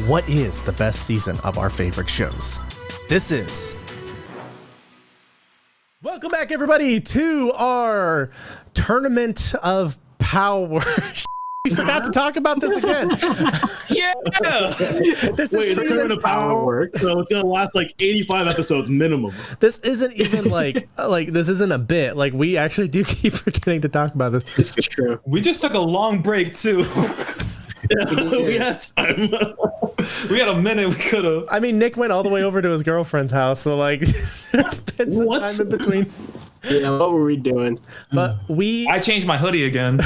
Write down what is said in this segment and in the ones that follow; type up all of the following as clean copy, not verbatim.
what is the best season of our favorite shows? This is... Welcome back, everybody, to our tournament of power. We forgot to talk about this again. Yeah. Wait, the tournament of power. So it's gonna last like 85 episodes minimum. This isn't even like this isn't a bit. Like, we actually do keep forgetting to talk about this. This is true. We just took a long break too. Yeah, we had time. We had a minute. We could have. I mean, Nick went all the way over to his girlfriend's house, so like, there's been some time in between. Yeah, what were we doing? But I changed my hoodie again.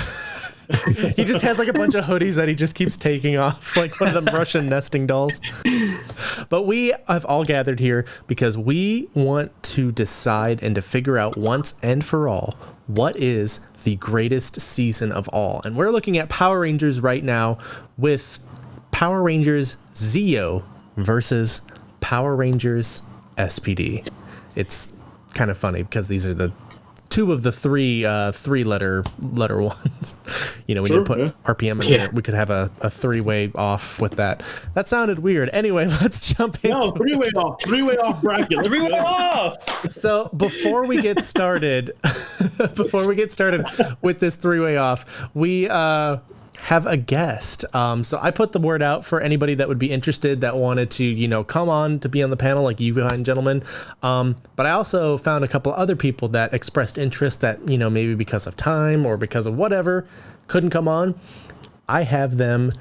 He just has like a bunch of hoodies that he just keeps taking off, like one of them Russian nesting dolls. But we have all gathered here because we want to decide and to figure out once and for all what is the greatest season of all. And we're looking at Power Rangers right now with Power Rangers Zeo versus Power Rangers SPD. It's kind of funny because these are the two of the three letter ones. You know, we need to put RPM in there. We could have a three-way off with that. That sounded weird. Anyway, let's jump in. No, three-way off bracket. Three-way off. So before we get started, with this three-way off, we have a guest. So I put the word out for anybody that would be interested, that wanted to, you know, come on to be on the panel, like you fine gentlemen. But I also found a couple other people that expressed interest that, you know, maybe because of time or because of whatever, couldn't come on. I have them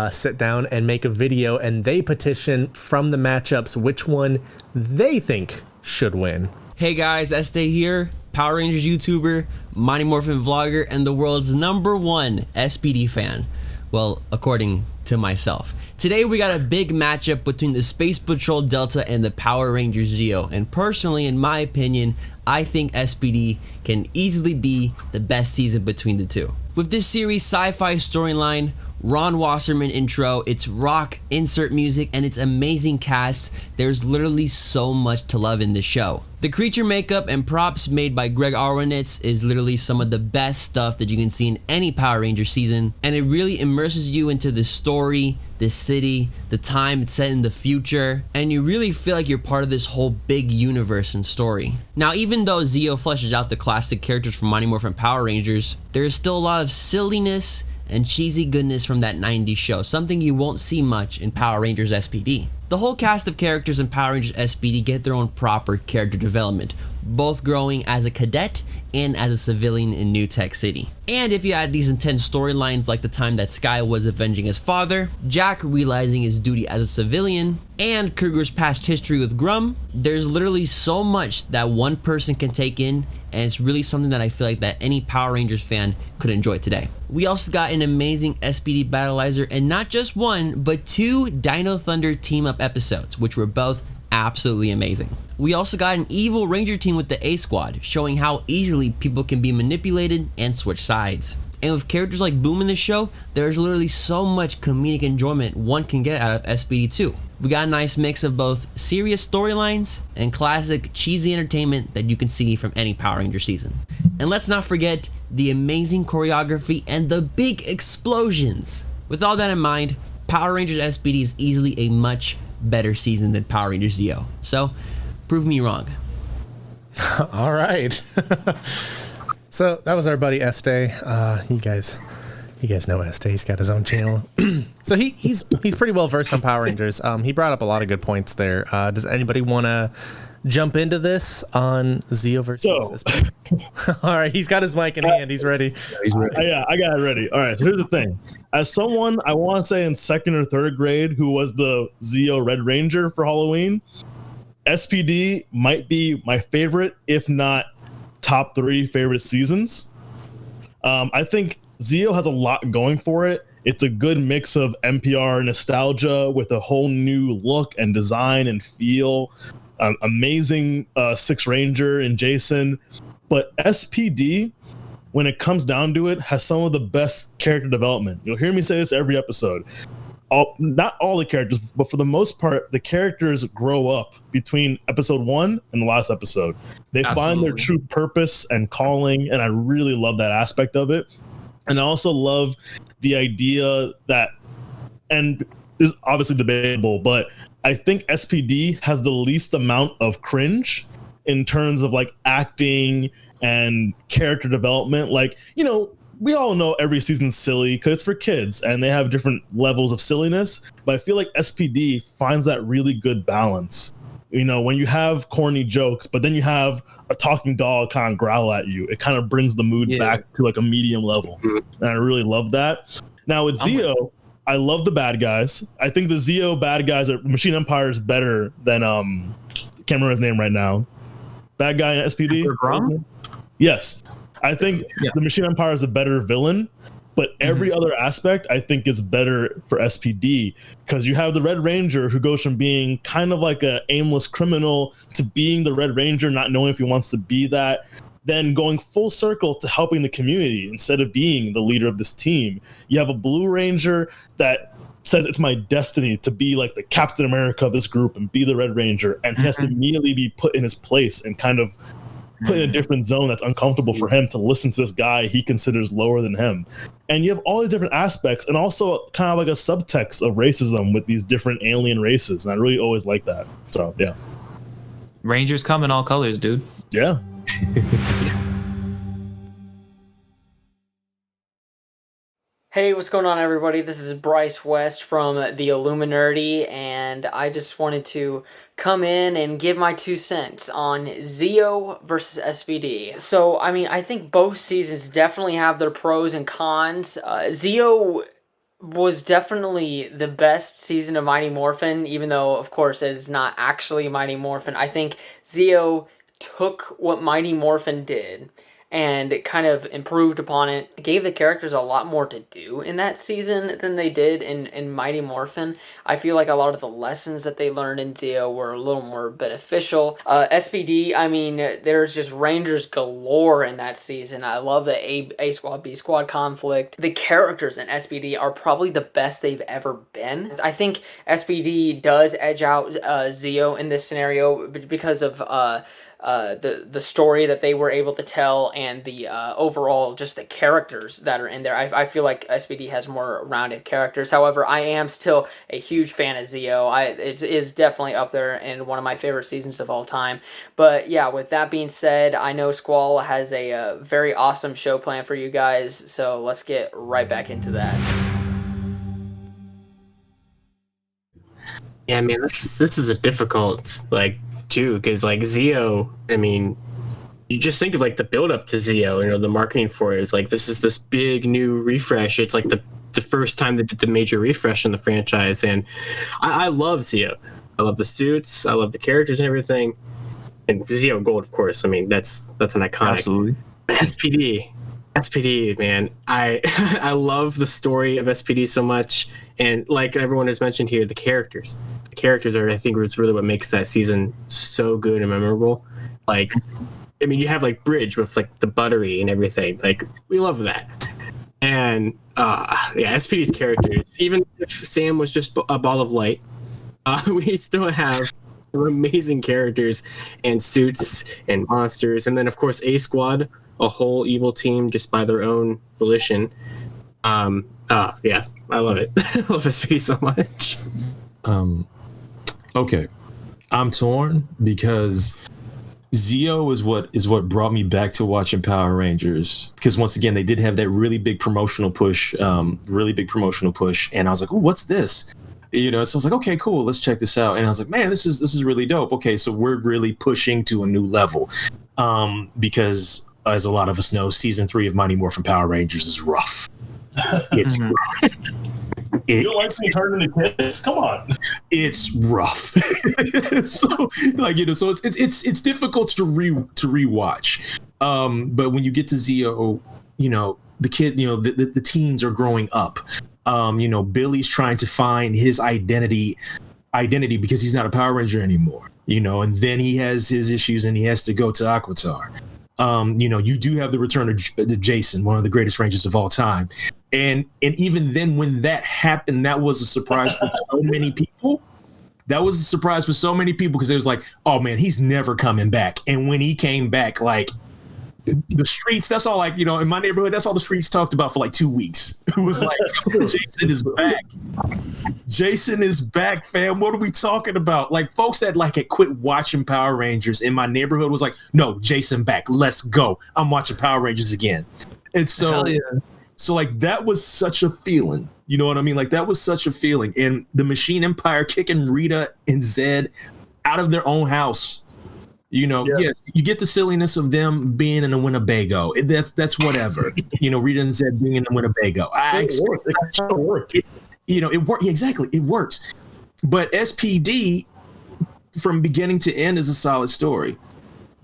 sit down and make a video, and they petition from the matchups which one they think should win. Hey guys, Este here, Power Rangers YouTuber, Mighty Morphin vlogger, and the world's #1 SPD fan. Well, according to myself. Today we got a big matchup between the Space Patrol Delta and the Power Rangers Zeo. And personally, in my opinion, I think SPD can easily be the best season between the two. With this series' sci-fi storyline, Ron Wasserman intro, its rock insert music, and its amazing cast, there's literally so much to love in this show. The creature makeup and props made by Greg Arwanitz is literally some of the best stuff that you can see in any Power Rangers season, and it really immerses you into the story, the city, the time it's set in the future, and you really feel like you're part of this whole big universe and story. Now, even though Zeo fleshes out the classic characters from Mighty Morphin Power Rangers, there's still a lot of silliness and cheesy goodness from that 90s show, something you won't see much in Power Rangers SPD. The whole cast of characters in Power Rangers SPD get their own proper character development, both growing as a cadet and as a civilian in New Tech City. And if you add these intense storylines like the time that Sky was avenging his father, Jack realizing his duty as a civilian, and Kruger's past history with Grum, there's literally so much that one person can take in, and it's really something that I feel like that any Power Rangers fan could enjoy today. We also got an amazing SPD battleizer, and not just one, but 2 Dino Thunder team-up episodes, which were both absolutely amazing. We also got an evil ranger team with the A Squad, showing how easily people can be manipulated and switch sides. And with characters like Boom in the show, there's literally so much comedic enjoyment one can get out of SPD 2. We got a nice mix of both serious storylines and classic cheesy entertainment that you can see from any Power Ranger season. And let's not forget the amazing choreography and the big explosions. With all that in mind, Power Rangers SPD is easily a much better season than Power Rangers Zeo. So, prove me wrong. All right. So that was our buddy Este. You guys know Este. He's got his own channel. So he's pretty well versed on Power Rangers. He brought up a lot of good points there. Does anybody want to jump into this on Zeo versus SPD? All right, he's got his mic in hand. He's ready. He's ready. Yeah, I got it ready. All right, so here's the thing. As someone, I want to say in 2nd or 3rd grade, who was the Zeo Red Ranger for Halloween, SPD might be my favorite, if not top 3 favorite seasons. I think Zeo has a lot going for it. It's a good mix of NPR nostalgia with a whole new look and design and feel. Amazing 6 Ranger and Jason. But SPD, when it comes down to it, has some of the best character development. You'll hear me say this every episode. Not all the characters, but for the most part, the characters grow up between episode 1 and the last episode. They find their true purpose and calling, and I really love that aspect of it. And I also love the idea that, and is obviously debatable, but I think SPD has the least amount of cringe in terms of like acting and character development. Like, you know, we all know every season's silly because it's for kids and they have different levels of silliness, but I feel like SPD finds that really good balance. You know, when you have corny jokes, but then you have a talking dog kind of growl at you, it kind of brings the mood back to like a medium level. And I really love that. Now with Zeo, I love the bad guys. I think the Zeo bad guys are Machine Empire is better than can't remember his name right now. Bad guy in SPD. Yes, I think the Machine Empire is a better villain, but every other aspect I think is better for SPD because you have the Red Ranger who goes from being kind of like a aimless criminal to being the Red Ranger, not knowing if he wants to be that, then going full circle to helping the community instead of being the leader of this team. You have a Blue Ranger that says it's my destiny to be like the Captain America of this group and be the Red Ranger, and he has to immediately be put in his place and kind of put in a different zone that's uncomfortable for him to listen to this guy he considers lower than him. And you have all these different aspects and also kind of like a subtext of racism with these different alien races, and I really always like that. So yeah, Rangers come in all colors, dude. yeah. Hey, what's going on, everybody? This is Bryce West from the Illuminati, and I just wanted to come in and give my 2 cents on Zeo versus SPD. So, I mean, I think both seasons definitely have their pros and cons. Zeo was definitely the best season of Mighty Morphin, even though, of course, it's not actually Mighty Morphin. I think Zeo took what Mighty Morphin did and it kind of improved upon it. It gave the characters a lot more to do in that season than they did in Mighty Morphin. I feel like a lot of the lessons that they learned in Zeo were a little more beneficial. SPD, I mean, there's just Rangers galore in that season. I love the A Squad, B Squad conflict. The characters in SPD are probably the best they've ever been. I think SPD does edge out Zeo in this scenario because of the story that they were able to tell and the overall just the characters that are in there. I feel like SPD has more rounded characters. However, I am still a huge fan of Zeo. It is definitely up there in one of my favorite seasons of all time. But yeah, with that being said, I know Squall has a very awesome show planned for you guys, so let's get right back into that. Yeah, man, this is a difficult too, because like Zeo, I mean, you just think of like the build up to Zeo, you know, the marketing for it is like this is this big new refresh. It's like the first time they did the major refresh in the franchise, and I love Zeo. I love the suits, I love the characters and everything, and Zeo Gold, of course. I mean, that's an iconic. Absolutely. SPD, man, I love the story of SPD so much, and like everyone has mentioned here, the characters are, I think, it's really what makes that season so good and memorable. Like, I mean, you have like Bridge with like the buttery and everything. Like, we love that. And yeah, SPD's characters, even if Sam was just a ball of light, we still have some amazing characters and suits and monsters, and then of course A Squad, a whole evil team just by their own volition. Yeah, I love it. I love SPD so much. Okay, I'm torn because Zeo is what brought me back to watching Power Rangers, because once again they did have that really big promotional push, and I was like, oh, what's this? You know, so I was like, okay, cool, let's check this out. And I was like, man, this is really dope. Okay, so we're really pushing to a new level, because as a lot of us know, season 3 of Mighty Morphin Power Rangers is rough. It's rough. You don't like me hurting the kids? Come on. It's rough. So like, you know, so it's difficult to rewatch. But when you get to Zeo, you know, the kid, you know, the teens are growing up. You know, Billy's trying to find his identity because he's not a Power Ranger anymore, you know, and then he has his issues and he has to go to Aquatar. You know, you do have the return of Jason, one of the greatest Rangers of all time. And even then, when that happened, that was a surprise for so many people. That was a surprise for so many people because it was like, oh man, he's never coming back. And when he came back, like the streets, that's all, like, you know, in my neighborhood, that's all the streets talked about for like 2 weeks. It was like, Jason is back. Jason is back, fam. What are we talking about? Like, folks that like had quit watching Power Rangers in my neighborhood was like, no, Jason back. Let's go. I'm watching Power Rangers again. And so, Hell yeah. so like that was such a feeling. You know what I mean? Like that was such a feeling. And the Machine Empire kicking Rita and Zed out of their own house. You know, yes, you get the silliness of them being in a Winnebago. That's whatever. You know, Rita and Zed being in a Winnebago. It worked. You know, it worked. Yeah, exactly. It works. But SPD from beginning to end is a solid story.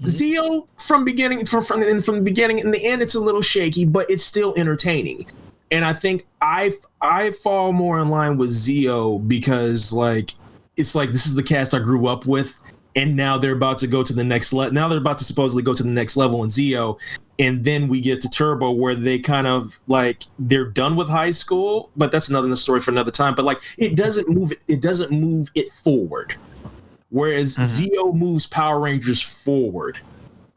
Zeo from beginning from the beginning and the end, it's a little shaky, but it's still entertaining. And I think I fall more in line with Zeo because like it's like this is the cast I grew up with, and now they're about to go to the next level. Now they're about to supposedly go to the next level in Zeo, and then we get to Turbo where they kind of like they're done with high school, but that's another story for another time. But like it doesn't move it forward. Whereas Zeo moves Power Rangers forward.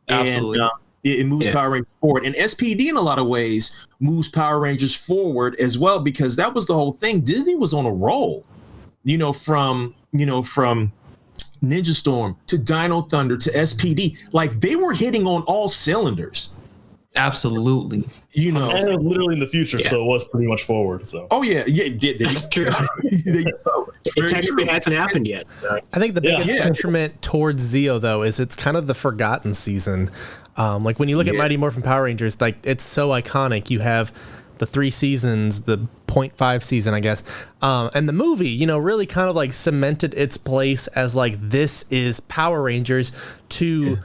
Absolutely. And, it moves Power Rangers forward. And SPD in a lot of ways moves Power Rangers forward as well, because that was the whole thing. Disney was on a roll, from Ninja Storm to Dino Thunder to SPD. Like they were hitting on all cylinders. Absolutely. And it was literally in the future, so it was pretty much forward. So. Oh yeah, it did. That's true. It technically hasn't happened yet. So. I think the biggest detriment towards Zeo though is it's kind of the forgotten season. Like when you look at Mighty Morphin Power Rangers, like it's so iconic. You have the 3 seasons, the 0.5 season, I guess, and the movie, really kind of like cemented its place as like this is Power Rangers to.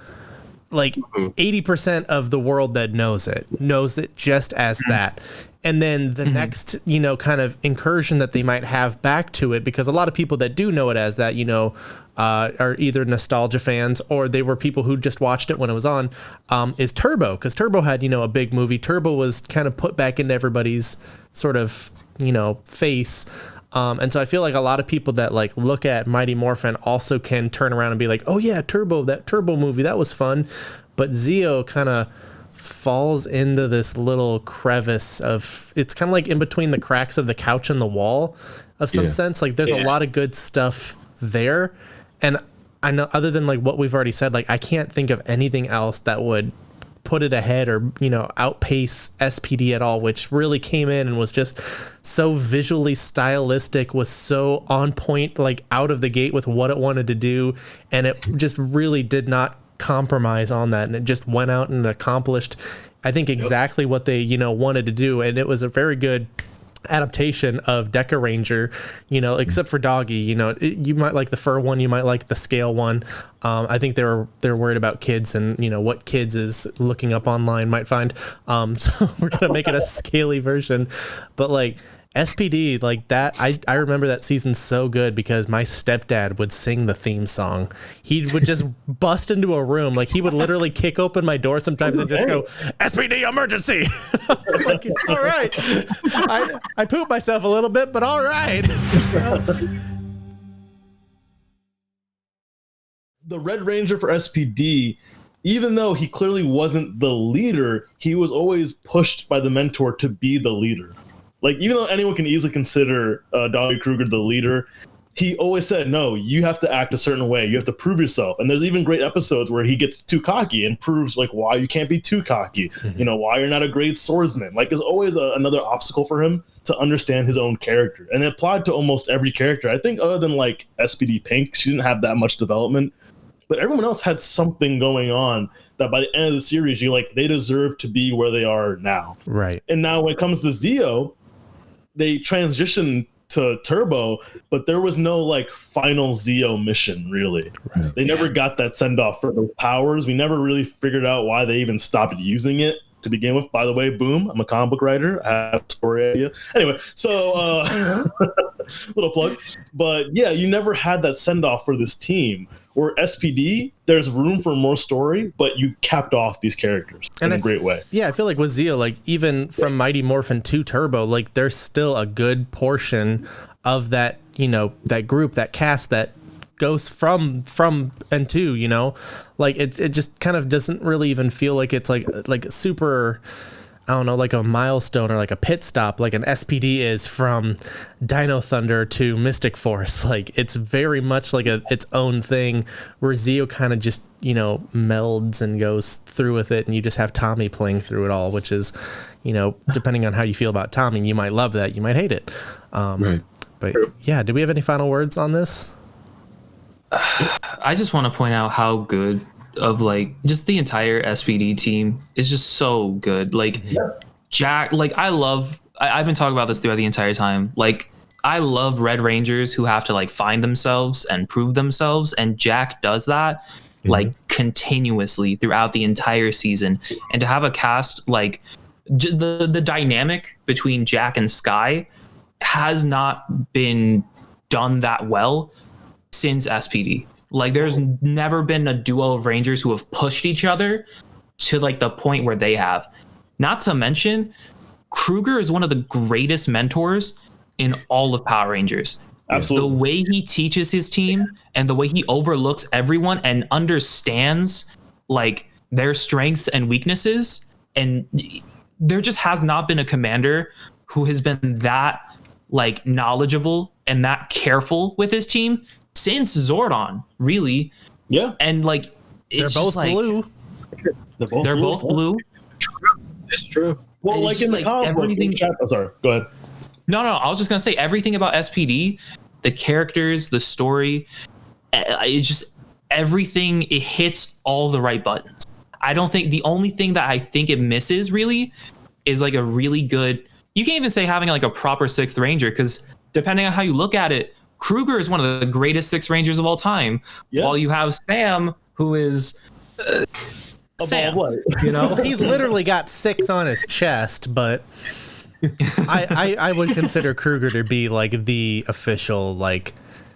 Like 80% of the world that knows it just as that. And then the next, kind of incursion that they might have back to it, because a lot of people that do know it as that, are either nostalgia fans or they were people who just watched it when it was on, is Turbo. Because Turbo had, a big movie. Turbo was kind of put back into everybody's sort of, face. And so I feel like a lot of people that like look at Mighty Morphin also can turn around and be like, oh yeah, Turbo, that Turbo movie, that was fun. But Zeo kind of falls into this little crevice of, it's kind of like in between the cracks of the couch and the wall of some sense. Like there's a lot of good stuff there. And I know other than like what we've already said, like I can't think of anything else that would put it ahead or outpace SPD at all, which really came in and was just so visually stylistic, was so on point, like out of the gate with what it wanted to do, and it just really did not compromise on that, and it just went out and accomplished I think exactly what they wanted to do, and it was a very good adaptation of Deca Ranger, except for Doggy. You might like the fur one, you might like the scale one. I think they're worried about kids and what kids is looking up online might find. So we're gonna make it a scaly version, but like SPD, like that, I remember that season so good because my stepdad would sing the theme song. He would just bust into a room, like he would literally kick open my door sometimes and just go, SPD emergency. I was like, all right. I pooped myself a little bit, but all right. The Red Ranger for SPD, even though he clearly wasn't the leader, he was always pushed by the mentor to be the leader. Like, even though anyone can easily consider Doggy Kruger the leader, he always said, no, you have to act a certain way. You have to prove yourself. And there's even great episodes where he gets too cocky and proves, like, why you can't be too cocky. Mm-hmm. Why you're not a great swordsman. Like, there's always another obstacle for him to understand his own character. And it applied to almost every character. I think other than, like, SPD Pink, she didn't have that much development. But everyone else had something going on that by the end of the series, they deserve to be where they are now. Right. And now when it comes to Zeo, they transitioned to Turbo, but there was no final Zeo mission really. Right. They never got that send off for those powers. We never really figured out why they even stopped using it to begin with. By the way, boom, I'm a comic book writer. I have a story idea. Anyway, so little plug. But yeah, you never had that send off for this team. Or SPD, there's room for more story, but you've capped off these characters in a great way. Yeah, I feel like with Zeo, even from Mighty Morphin to Turbo, there's still a good portion of that, that group, that cast that goes from and to, it just kind of doesn't really even feel like it's like super I don't know, like a milestone or like a pit stop, like an SPD is from Dino Thunder to Mystic Force. Like it's very much like its own thing, where Zeo kind of just, you know, melds and goes through with it, and you just have Tommy playing through it all, which is, you know, depending on how you feel about Tommy, you might love that, you might hate it. Right. But yeah, do we have any final words on this? I just want to point out how good of like just the entire SPD team is just so good. Like Jack, like I've been talking about this throughout the entire time. Like I love Red Rangers who have to like find themselves and prove themselves, and Jack does that like continuously throughout the entire season. And to have a cast like the dynamic between Jack and Sky has not been done that well since SPD. Like there's never been a duo of Rangers who have pushed each other to like the point where they have. Not to mention, Kruger is one of the greatest mentors in all of Power Rangers. Absolutely. The way he teaches his team and the way he overlooks everyone and understands like their strengths and weaknesses. And there just has not been a commander who has been that like knowledgeable and that careful with his team since Zordon, really. Yeah. And like it's They're both just, like, blue. They're both blue. It's true. Well, It's like just in the like comic book, everything- I'm sorry. Go ahead. No, I was just gonna say everything about SPD, the characters, the story, it just everything. It hits all the right buttons. I don't think the only thing that I think it misses really is like a really good. You can't even say having like a proper sixth ranger, because depending on how you look at it, Kruger is one of the greatest sixth rangers of all time. Yeah. While you have Sam, who is Sam. You know, He's literally got 6 on his chest, but I would consider Kruger to be like the official like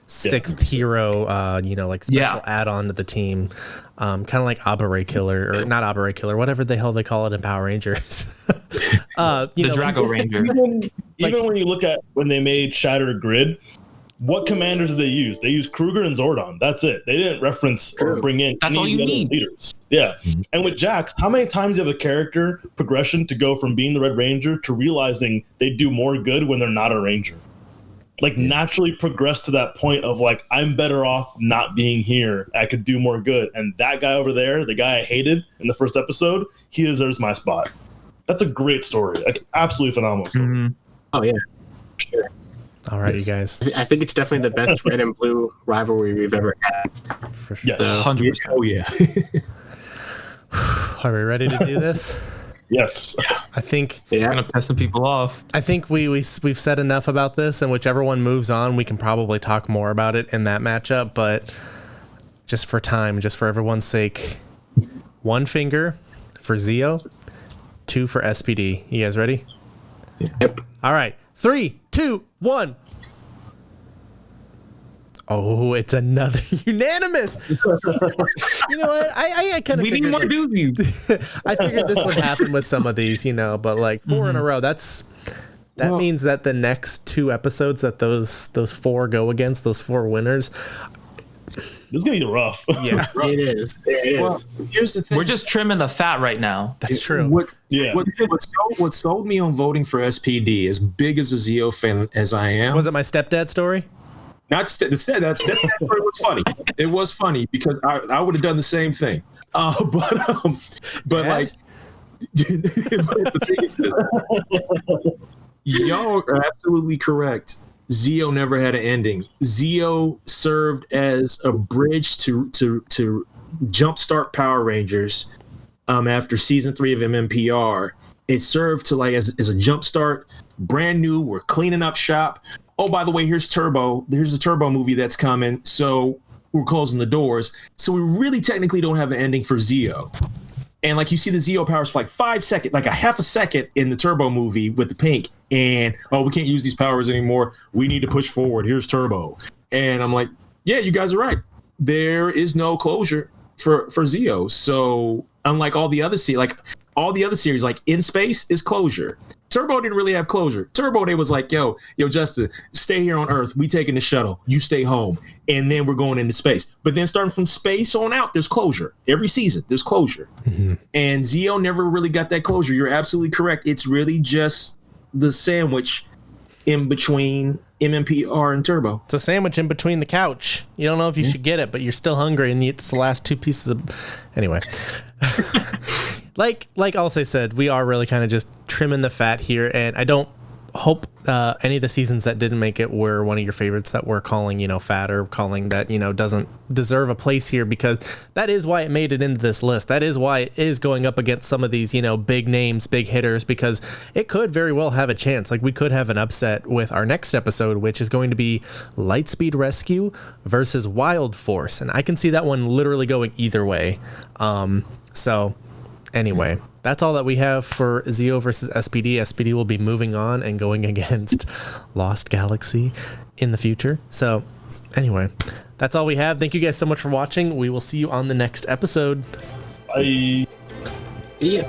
6th hero, you know, like special add-on to the team. Kind of like Aberray Killer, or not Aberray Killer, whatever the hell they call it in Power Rangers. the Drago Ranger. Even when you look at when they made Shattered Grid, what commanders did they use? They used Kruger and Zordon. That's it. They didn't reference or bring in That's all you other need. leaders. Yeah. And with Jax, how many times do you have a character progression to go from being the Red Ranger to realizing they do more good when they're not a Ranger? Like naturally progress to that point of like, I'm better off not being here. I could do more good. And that guy over there, the guy I hated in the first episode, he deserves my spot. That's a great story. Like absolutely phenomenal story. Mm-hmm. Oh yeah, sure. All right, you guys. I think it's definitely the best red and blue rivalry we've ever had. For sure. Yes. 100%. Oh yeah. Are we ready to do this? Yes. I think Yeah. Gonna piss some people off. we've said enough about this, and whichever one moves on, we can probably talk more about it in that matchup. But just for time, just for everyone's sake, 1 finger for Zeo, 2 for SPD. You guys ready? Yep. All right, 3, 2, 1. Oh, it's another unanimous. You know what? I kind of We need figured more doozies. I figured this would happen with some of these, you know, but like 4 in a row, that means that the next 2 episodes that those 4 go against, those 4 winners. This is gonna be rough. Yeah, It is. It is. Well, here's the thing. We're just trimming the fat right now. that's true. What sold me on voting for SPD, as big as a Zeo fan as I am, Was it my stepdad story? not that story was funny. It was funny because I would have done the same thing. But Yeah. like, the thing is this. Y'all are absolutely correct. Zeo never had an ending. Zeo served as a bridge to jumpstart Power Rangers after season 3 of MMPR. It served to like as a jumpstart, brand new. We're cleaning up shop. Oh, by the way, here's Turbo. There's a Turbo movie that's coming. So we're closing the doors. So we really technically don't have an ending for Zeo. And like you see the Zeo powers for like 5 seconds, like a half a second in the Turbo movie with the pink. And, oh, we can't use these powers anymore. We need to push forward. Here's Turbo. And I'm like, yeah, you guys are right. There is no closure for Zeo. So unlike all the other series, like In Space is closure. Turbo didn't really have closure. Turbo, they was like, yo, Justin, stay here on Earth. We taking the shuttle. You stay home. And then we're going into space. But then starting from space on out, there's closure. Every season, there's closure. Mm-hmm. And Zeo never really got that closure. You're absolutely correct. It's really just the sandwich in between MMPR and Turbo. It's a sandwich in between the couch. You don't know if you should get it, but you're still hungry, and it's the last two pieces of... Anyway. Like Alce said, we are really kind of just trimming the fat here, and I don't hope any of the seasons that didn't make it were one of your favorites that we're calling, fat, or calling that, doesn't deserve a place here, because that is why it made it into this list. That is why it is going up against some of these, big names, big hitters, because it could very well have a chance. Like, we could have an upset with our next episode, which is going to be Lightspeed Rescue versus Wild Force, and I can see that one literally going either way. So anyway, that's all that we have for Zeo versus SPD. SPD will be moving on and going against Lost Galaxy in the future. So anyway, that's all we have. Thank you guys so much for watching. We will see you on the next episode. Bye. See ya.